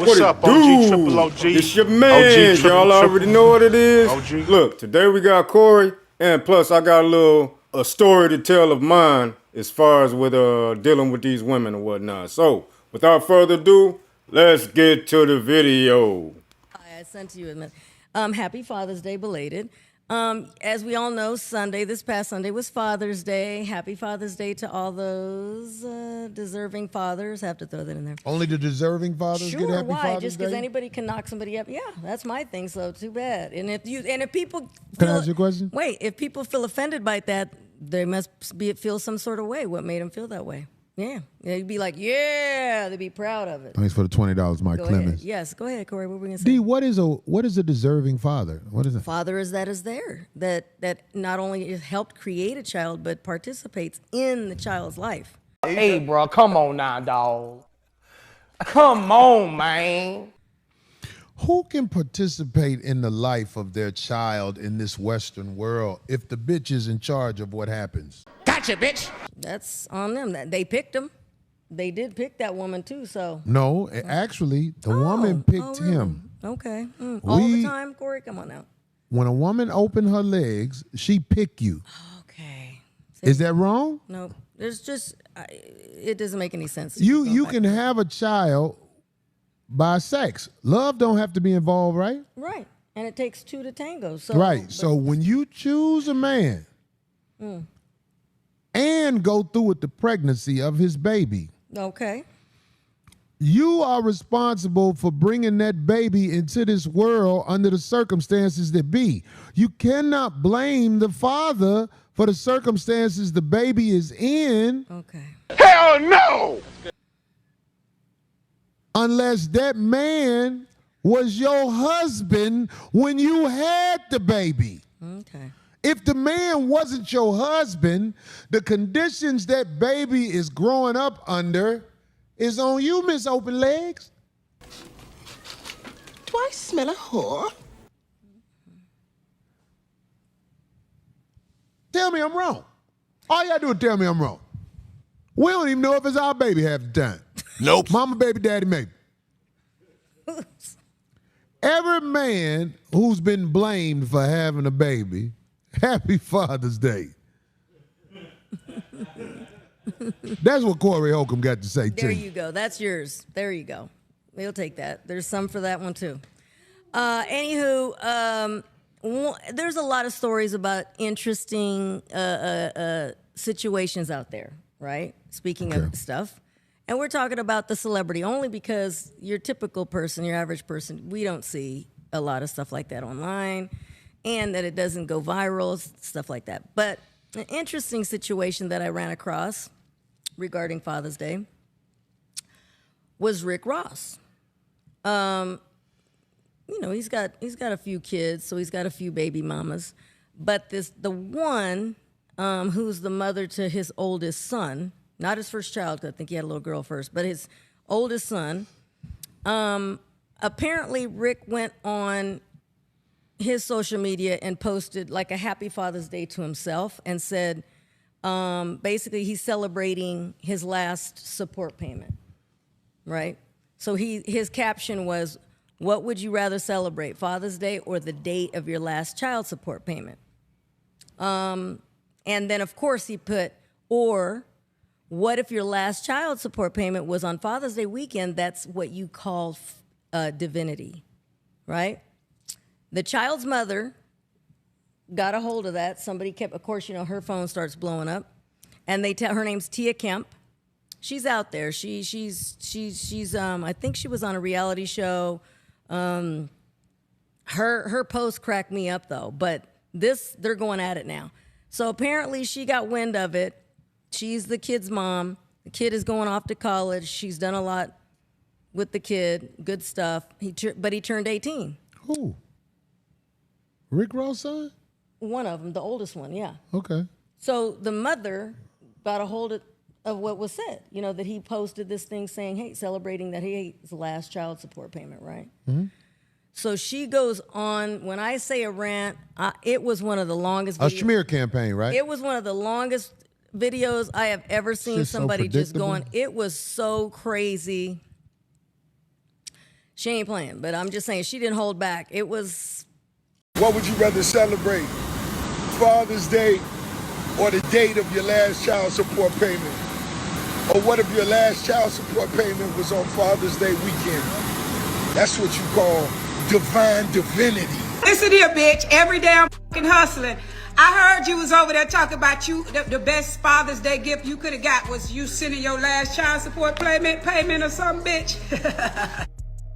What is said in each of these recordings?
What's up, OG, triple OG? It's your man. Y'all already know what it is. OG. Look, today we got Corey, and plus I got a story to tell of mine as far as with dealing with these women and whatnot. So, without further ado, let's get to the video. I sent to you a minute. Happy Father's Day belated. As we all know, this past Sunday was Father's Day. Happy Father's Day to all those deserving fathers. Have to throw that in there. Only the deserving fathers get Happy why? Father's Just because Day? anybody can knock somebody up. Yeah, that's my thing. So too bad. And if people Can I ask you a question? Wait, if people feel offended by that, they must feel some sort of way. What made them feel that way? Yeah, you'd be like, yeah, they'd be proud of it. Thanks for the $20, Mike Go Clemens. ahead. Yes, go ahead, Corey. What were we gonna say? D, what is a deserving father? What is it? Father is there that not only helped create a child but participates in the child's life. Hey, bro, come on now, dog. Come on, man. Who can participate in the life of their child in this Western world if the bitch is in charge of what happens? Gotcha, bitch. That's on them. They picked him. They did pick that woman too. So No, actually, the woman picked really? him. Okay, all the time, Corey. Come on now. When a woman opened her legs, she pick you. Okay. Is that wrong? No, there's just it doesn't make any sense. You can have a child by sex. Love don't have to be involved, right? Right, and it takes two to tango. So Right. So when you choose a man and go through with the pregnancy of his baby, okay. you are responsible for bringing that baby into this world under the circumstances that be. You cannot blame the father for the circumstances the baby is in. Okay. Hell no! Unless that man was your husband when you had the baby. Okay. If the man wasn't your husband, the conditions that baby is growing up under is on you, Miss Open Legs. Do I smell a whore? Tell me I'm wrong. All you gotta do is tell me I'm wrong. We don't even know if it's our baby half the time. Nope. Mama, baby, daddy, maybe. Every man who's been blamed for having a baby, happy Father's Day. That's what Corey Holcomb got to say, too. There you go. That's yours. There you go. We'll take that. There's some for that one, too. Anywho, there's a lot of stories about interesting situations out there, right? Speaking of stuff. And we're talking about the celebrity only because your typical person, your average person, we don't see a lot of stuff like that online and that it doesn't go viral, stuff like that. But an interesting situation that I ran across regarding Father's Day was Rick Ross. You know, he's got a few kids, so he's got a few baby mamas. But the one who's the mother to his oldest son, not his first child, because I think he had a little girl first, but his oldest son, apparently Rick went on his social media and posted like a happy Father's Day to himself and said, basically he's celebrating his last support payment, right? So his caption was, what would you rather celebrate, Father's Day or the date of your last child support payment? And then, of course, he put, or what if your last child support payment was on Father's Day weekend? That's what you call divinity, right? The child's mother got a hold of that. Somebody kept, of course, you know, her phone starts blowing up. And they tell her name's Tia Kemp. She's out there. She's I think she was on a reality show. Her post cracked me up though, but they're going at it now. So apparently she got wind of it. She's the kid's mom. The kid is going off to college. She's done a lot with the kid. Good stuff. But he turned 18. Who? Rick Ross' son? One of them, the oldest one, yeah. Okay. So the mother got a hold of what was said, you know, that he posted this thing saying, hey, celebrating that his last child support payment, right? Mm-hmm. So she goes on, when I say a rant, it was one of the longest A smear campaign, right? It was one of the longest videos I have ever seen Just so somebody just predictable. going. It was so crazy. She ain't playing, but I'm just saying she didn't hold back. It was. What would you rather celebrate? Father's Day or the date of your last child support payment? Or what if your last child support payment was on Father's Day weekend? That's what you call divine divinity. Listen here, bitch. Every day I'm fucking hustling. I heard you was over there talking about you. The best Father's Day gift you could have got was you sending your last child support payment or something, bitch.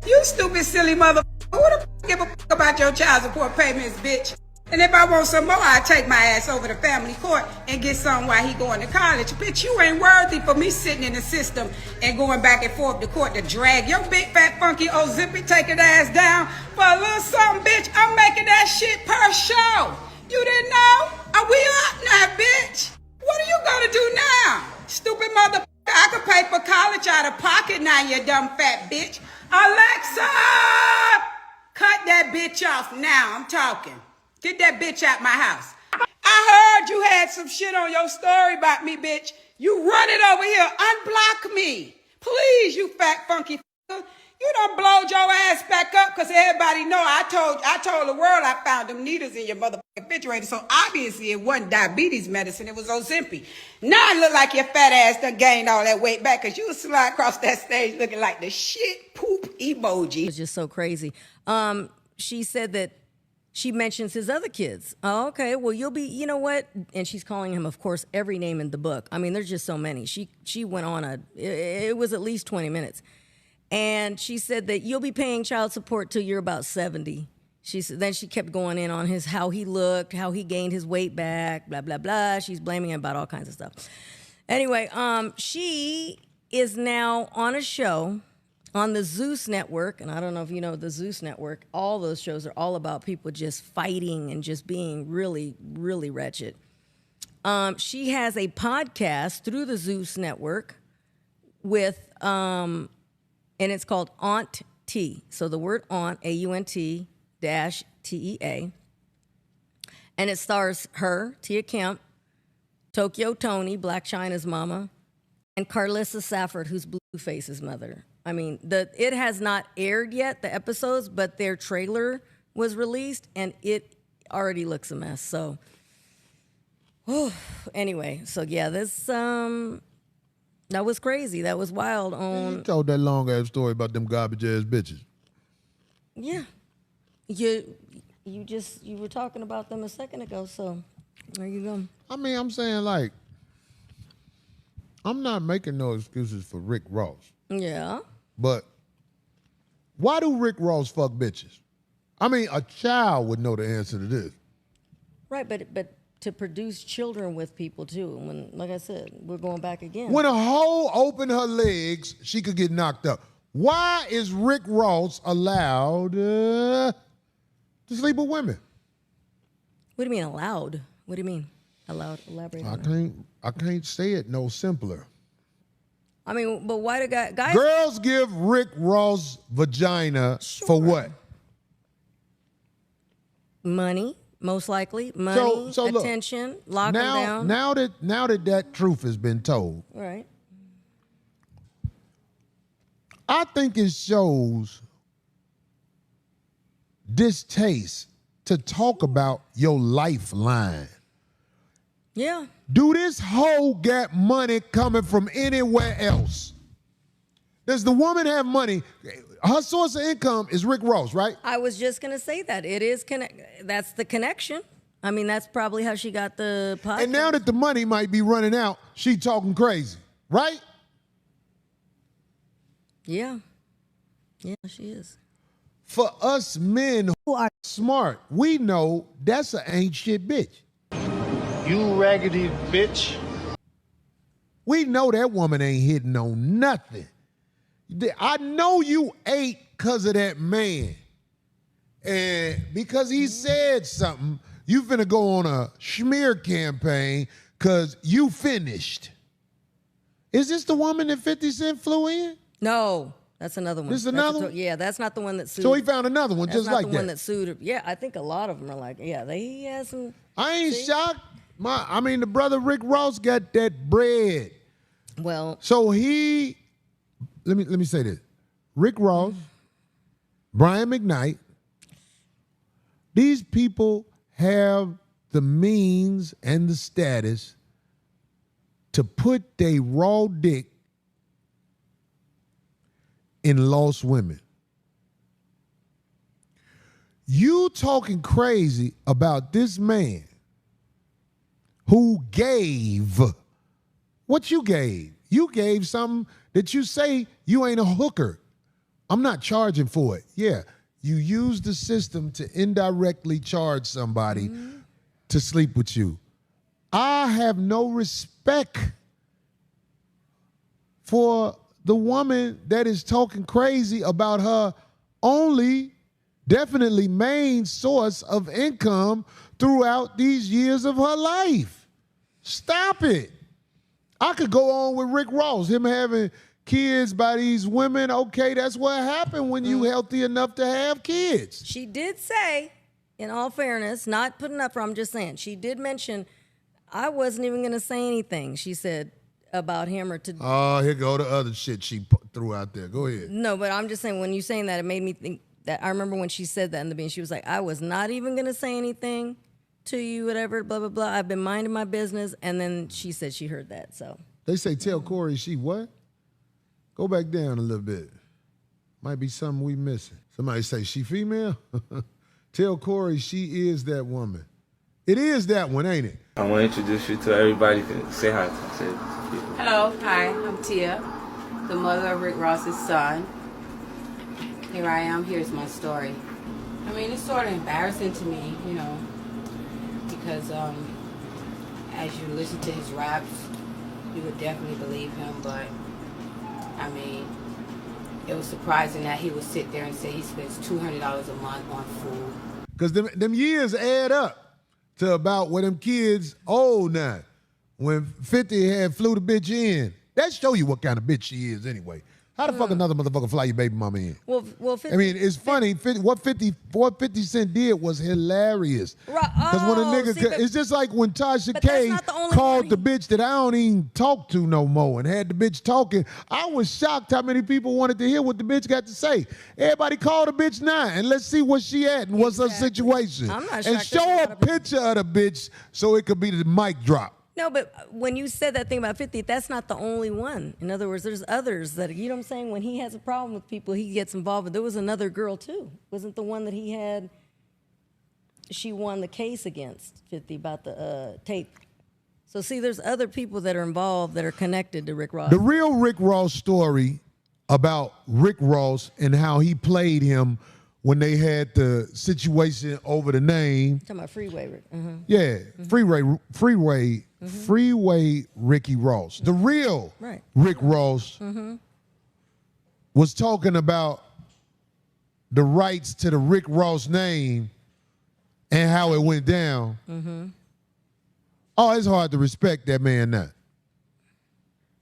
You stupid, silly motherfucker. Who the fuck give a fuck about your child support payments, bitch? And if I want some more, I'll take my ass over to family court and get some while he going to college. Bitch, you ain't worthy for me sitting in the system and going back and forth to court to drag your big, fat, funky old zippy taking ass down for a little something, bitch. I'm making that shit per show. You didn't know? Are we up now, bitch? What are you gonna do now? Stupid motherfucker. I could pay for college out of pocket now, you dumb fat bitch. Alexa! Cut that bitch off now. I'm talking. Get that bitch out my house. I heard you had some shit on your story about me, bitch. You run it over here. Unblock me. Please, you fat funky f***er. You done blowed your ass back up because everybody know I told the world I found them needles in your motherfucking refrigerator. So obviously it wasn't diabetes medicine. It was Ozempic. Now it look like your fat ass done gained all that weight back because you slide across that stage looking like the shit poop emoji. It was just so crazy. She said that she mentions his other kids. Oh, okay, well, you'll be, you know what? And she's calling him, of course, every name in the book. I mean, there's just so many. She went on it was at least 20 minutes. And she said that you'll be paying child support till you're about 70. Then she kept going in on how he looked, how he gained his weight back, blah, blah, blah. She's blaming him about all kinds of stuff. Anyway, she is now on a show on the Zeus Network, and I don't know if you know the Zeus Network. All those shows are all about people just fighting and just being really, really wretched. She has a podcast through the Zeus Network with, and it's called Aunt T. So the word Aunt, A-U-N-T dash T-E-A. And it stars her, Tia Kemp, Tokyo Tony, Black China's mama, and Carlissa Safford, who's Blueface's mother. I mean, it has not aired yet, the episodes, but their trailer was released, and it already looks a mess. So, anyway, so yeah, this that was crazy. That was wild. You told that long ass story about them garbage ass bitches. Yeah, you were talking about them a second ago, so there you go. I mean, I'm saying, like, I'm not making no excuses for Rick Ross. Yeah. But why do Rick Ross fuck bitches? I mean, a child would know the answer to this. Right, but to produce children with people too. When, like I said, we're going back again. When a hoe opened her legs, she could get knocked up. Why is Rick Ross allowed to sleep with women? What do you mean allowed? What do you mean allowed? Elaborate on that. I can't say it no simpler. I mean, but why do guys? Girls give Rick Ross vagina for what? Money, most likely. Money, so look, attention, lock them down. Now that truth has been told, Right. I think it shows distaste to talk about your lifeline. Yeah. Do this hoe get money coming from anywhere else? Does the woman have money? Her source of income is Rick Ross, right? I was just going to say that. It is that's the connection. I mean, that's probably how she got the podcast. And now that the money might be running out, she talking crazy, right? Yeah. Yeah, she is. For us men who are smart, we know that's an ain't shit bitch. You raggedy bitch. We know that woman ain't hitting on nothing. I know you ate because of that man. And because he said something, you finna go on a smear campaign because you finished. Is this the woman that 50 Cent flew in? No, that's another one. This is another one? Yeah, that's not the one that sued. So he found another one just like that. That's not the one that sued her. Yeah, I think a lot of them are like, yeah, he has some. I ain't shocked. The brother Rick Ross got that bread. Well. So let me say this. Rick Ross Brian McKnight. These people have the means and the status to put their raw dick in lost women. You talking crazy about this man who gave what you gave. You gave something that you say you ain't a hooker. I'm not charging for it. Yeah, you use the system to indirectly charge somebody to sleep with you. I have no respect for the woman that is talking crazy about her only, definitely main source of income throughout these years of her life. Stop it. I could go on with Rick Ross, him having kids by these women. Okay, that's what happened when you healthy enough to have kids. She did say, in all fairness, not putting up for, I'm just saying, she did mention, I wasn't even going to say anything, she said, about him or to... Oh, here go the other shit she threw out there. Go ahead. No, but I'm just saying, when you're saying that, it made me think that I remember when she said that in the beginning, she was like, I was not even going to say anything to you, whatever, blah, blah, blah. I've been minding my business. And then she said she heard that, so. They say, tell Corey she what? Go back down a little bit. Might be something we missing. Somebody say, she female? Tell Corey she is that woman. It is that one, ain't it? I want to introduce you to everybody. Say hi to people. Hello, hi, I'm Tia, the mother of Rick Ross's son. Here I am, here's my story. I mean, it's sort of embarrassing to me, you know, because as you listen to his raps, you would definitely believe him, but I mean, it was surprising that he would sit there and say he spends $200 a month on food. Because them years add up to about where them kids old now. When 50 had flew the bitch in. That show you what kind of bitch she is anyway. How the fuck another motherfucker fly your baby mama in? Well, 50, I mean, it's funny. What 50 Cent did was hilarious. Because when a nigga, it's just like when Tasha K called the bitch that I don't even talk to no more and had the bitch talking. I was shocked how many people wanted to hear what the bitch got to say. Everybody called the bitch now and let's see where she at and what's her situation. I'm not and shocked show a picture of the bitch so it could be the mic drop. No, but when you said that thing about 50, that's not the only one. In other words, there's others that, you know what I'm saying? When he has a problem with people, he gets involved. But there was another girl, too. Wasn't the one that he had, she won the case against 50 about the tape. So, see, there's other people that are involved that are connected to Rick Ross. The real Rick Ross story about Rick Ross and how he played him when they had the situation over the name. Talking about Freeway Rick. Yeah, Freeway Ricky Ross. The real Rick Ross was talking about the rights to the Rick Ross name and how it went down. Oh, it's hard to respect that man now.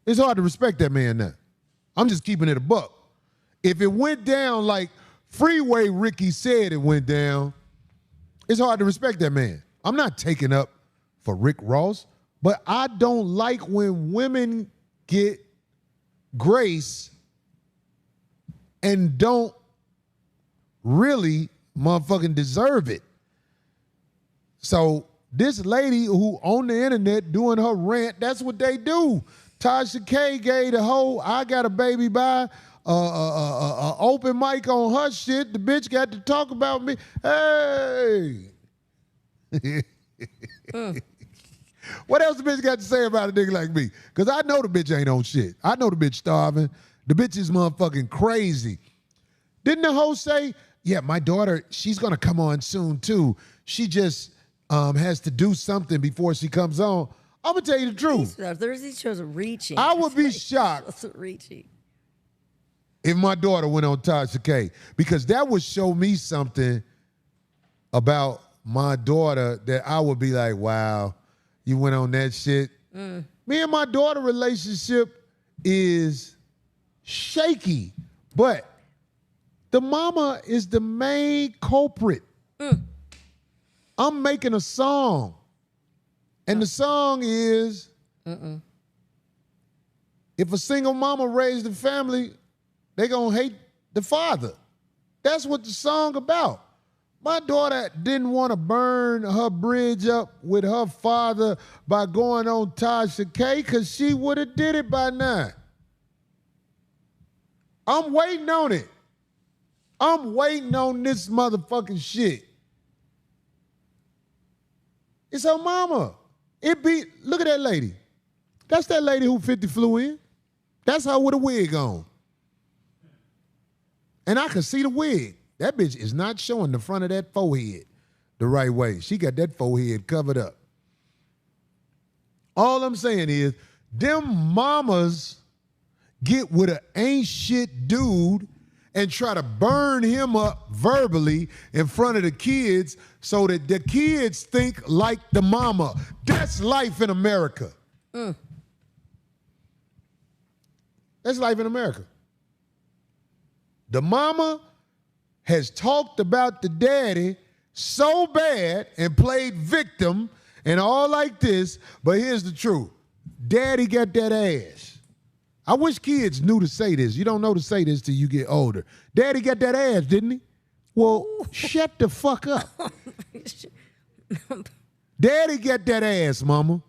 It's hard to respect that man now. I'm just keeping it a buck. If it went down like Freeway Ricky said it went down, it's hard to respect that man. I'm not taking up for Rick Ross, but I don't like when women get grace and don't really motherfucking deserve it. So this lady who on the internet doing her rant, that's what they do. Tasha K gave the whole I got a baby by open mic on her shit. The bitch got to talk about me. Hey. What else the bitch got to say about a nigga like me? Because I know the bitch ain't on shit. I know the bitch starving. The bitch is motherfucking crazy. Didn't the host say, yeah, my daughter, she's going to come on soon too. She just has to do something before she comes on. I'm going to tell you the truth. These shows are reaching. I would be shocked if my daughter went on Tasha K, because that would show me something about my daughter that I would be like, wow, you went on that shit. Me and my daughter relationship is shaky, but the mama is the main culprit. I'm making a song, and the song is, if a single mama raised a family, they gonna hate the father. That's what the song about. My daughter didn't want to burn her bridge up with her father by going on Tasha K because she would have did it by now. I'm waiting on it. I'm waiting on this motherfucking shit. It's her mama. Look at that lady. That's that lady who 50 flew in. That's her with a wig on. And I can see the wig. That bitch is not showing the front of that forehead the right way. She got that forehead covered up. All I'm saying is, them mamas get with an ain't shit dude and try to burn him up verbally in front of the kids so that the kids think like the mama. That's life in America. That's life in America. The mama has talked about the daddy so bad and played victim and all like this, but here's the truth. Daddy got that ass. I wish kids knew to say this. You don't know to say this till you get older. Daddy got that ass, didn't he? Well, shut the fuck up. Daddy got that ass, mama.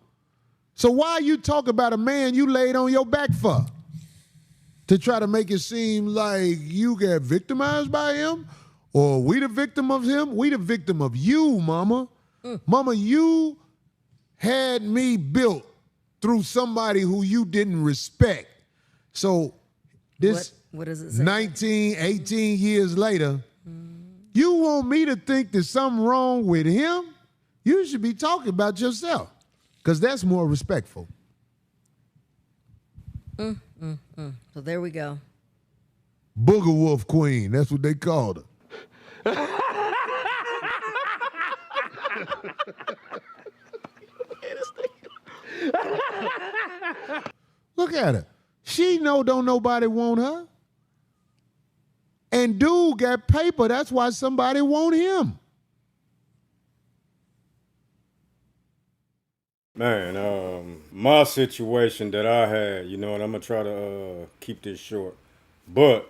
So why you talk about a man you laid on your back for? To try to make it seem like you got victimized by him? Or we the victim of him? We the victim of you, mama. Mama, you had me built through somebody who you didn't respect. So this what does it say? 19, 18 years later, you want me to think there's something wrong with him? You should be talking about yourself, because that's more respectful. So there we go. Booger Wolf Queen, that's what they called her. Look at her. She don't nobody want her. And dude got paper, that's why somebody want him. Man, my situation that I had, and I'm gonna try to keep this short, but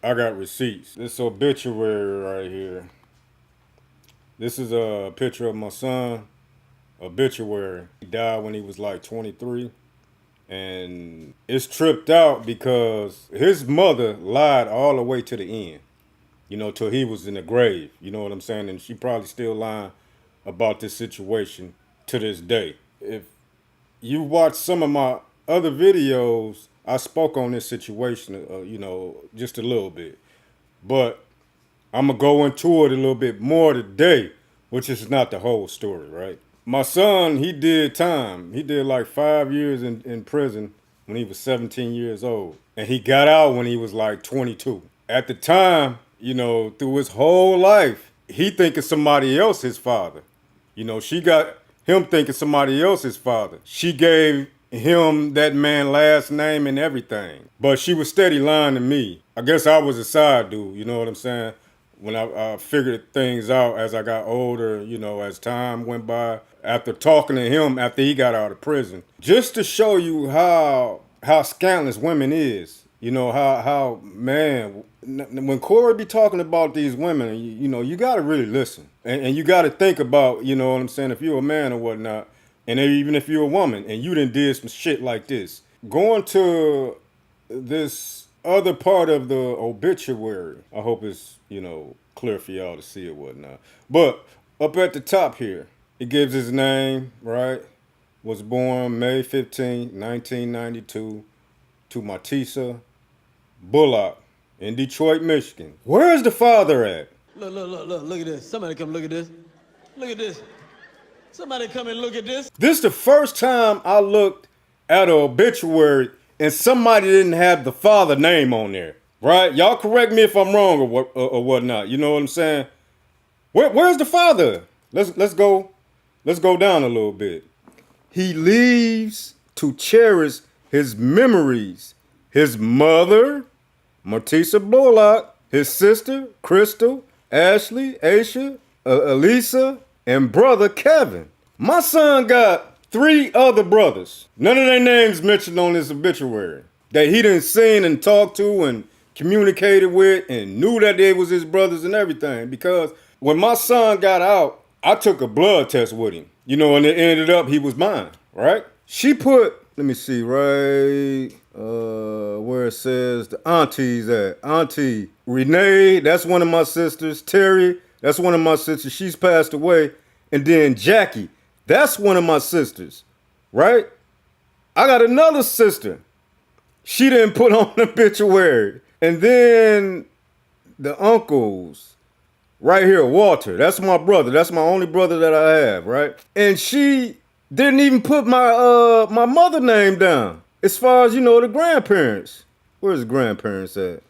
I got receipts. This obituary right here. This is a picture of my son, obituary. He died when he was like 23. And it's tripped out because his mother lied all the way to the end, till he was in the grave. You know what I'm saying? And she probably still lying about this situation to this day. If you watch some of my other videos, I spoke on this situation, just a little bit. But I'm going to go into it a little bit more today, which is not the whole story, right? My son, he did time. He did like 5 years in prison when he was 17 years old. And he got out when he was like 22. At the time, through his whole life, he thinking somebody else his father. She got him thinking somebody else his father. She gave him that man last name and everything. But she was steady lying to me. I guess I was a side dude, you know what I'm saying? When I figured things out as I got older, as time went by, after talking to him after he got out of prison, just to show you how scandalous women is, how man, when Corey be talking about these women, you got to really listen. And you got to think about, you know what I'm saying, if you're a man or whatnot, and even if you're a woman and you done did some shit like this. Going to this other part of the obituary, I hope it's, clear for y'all to see or whatnot. But up at the top here, it gives his name, right? Was born May 15, 1992 to Matisa Bullock in Detroit, Michigan. Where's the father at? Look at this. Somebody come look at this. Look at this. Somebody come and look at this. This is the first time I looked at an obituary and somebody didn't have the father name on there, right? Y'all correct me if I'm wrong or whatnot. You know what I'm saying? Where's the father? Let's go down a little bit. He leaves to cherish his memories. His mother, Matisa Bullock, his sister, Crystal, Ashley, Aisha, Elisa, and brother Kevin. My son got 3 other brothers. None of their names mentioned on this obituary that he done seen and talked to and communicated with and knew that they was his brothers and everything. Because when my son got out, I took a blood test with him, you know, and it ended up he was mine, right? She put, let me see, right where it says the aunties at. Auntie Renee, that's one of my sisters. Terry, that's one of my sisters. She's passed away. And then Jackie, that's one of my sisters, right? I got another sister. She didn't put on the obituary. And then the uncles, right here, Walter, that's my brother. That's my only brother that I have, right? And she didn't even put my my mother name down. As far as, you know, the grandparents. Where's the grandparents at?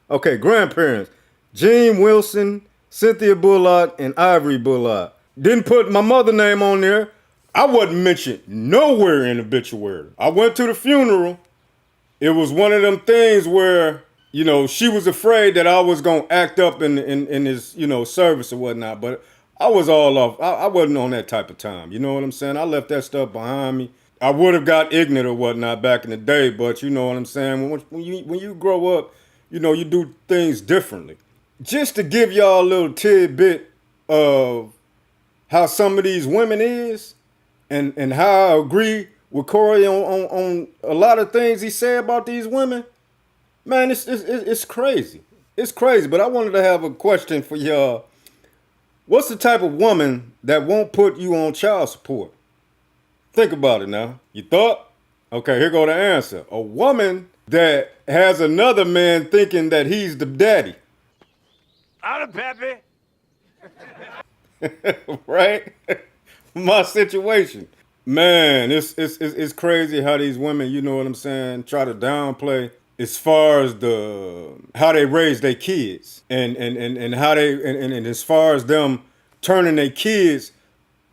Okay, grandparents. Jean Wilson, Cynthia Bullock, and Ivory Bullock. Didn't put my mother name on there. I wasn't mentioned nowhere in the obituary. I went to the funeral. It was one of them things where, you know, she was afraid that I was going to act up in his, you know, service or whatnot. But I was all off. I wasn't on that type of time. You know what I'm saying? I left that stuff behind me. I would have got ignorant or whatnot back in the day. But you know what I'm saying? When you grow up, you know, you do things differently. Just to give y'all a little tidbit of how some of these women is and how I agree with Corey on a lot of things he said about these women. Man, it's crazy. It's crazy. But I wanted to have a question for y'all. What's the type of woman that won't put you on child support? Think about it now. You thought? Okay, here go the answer. A woman that has another man thinking that he's the daddy. I'm the pappy. Right? My situation. Man, it's crazy how these women, you know what I'm saying, try to downplay as far as how they raise their kids and how they and as far as them turning their kids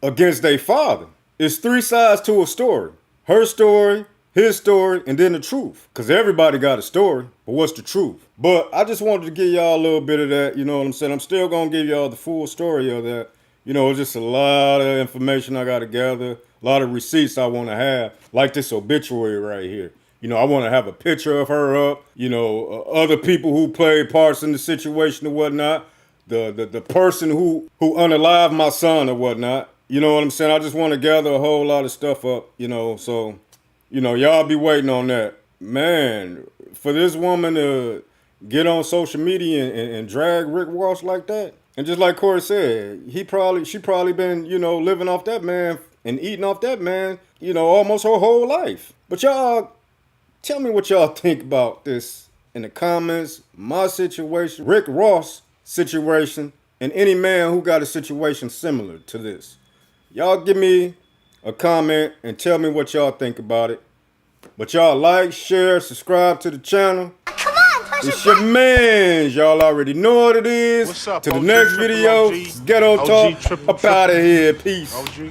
against their father. It's three sides to a story. Her story, his story, and then the truth. Because everybody got a story, but what's the truth? But I just wanted to give y'all a little bit of that, you know what I'm saying? I'm still going to give y'all the full story of that. You know, it's just a lot of information I got to gather, a lot of receipts I want to have, like this obituary right here. You know, I want to have a picture of her up, you know, other people who played parts in the situation or whatnot, the person who unalived my son or whatnot. You know what I'm saying? I just want to gather a whole lot of stuff up, you know, so, you know, y'all be waiting on that. Man, for this woman to get on social media and drag Rick Ross like that, and just like Corey said, she probably been, you know, living off that man and eating off that man, you know, almost her whole life. But y'all, tell me what y'all think about this in the comments. My situation, Rick Ross situation, and any man who got a situation similar to this. Y'all give me a comment and tell me what y'all think about it. But y'all like, share, subscribe to the channel. Come on, push it's your mans. Y'all already know what it is. What's up, to the OG, next triple video, OG, Ghetto OG, Talk. triple, Up out of here. Peace. OG.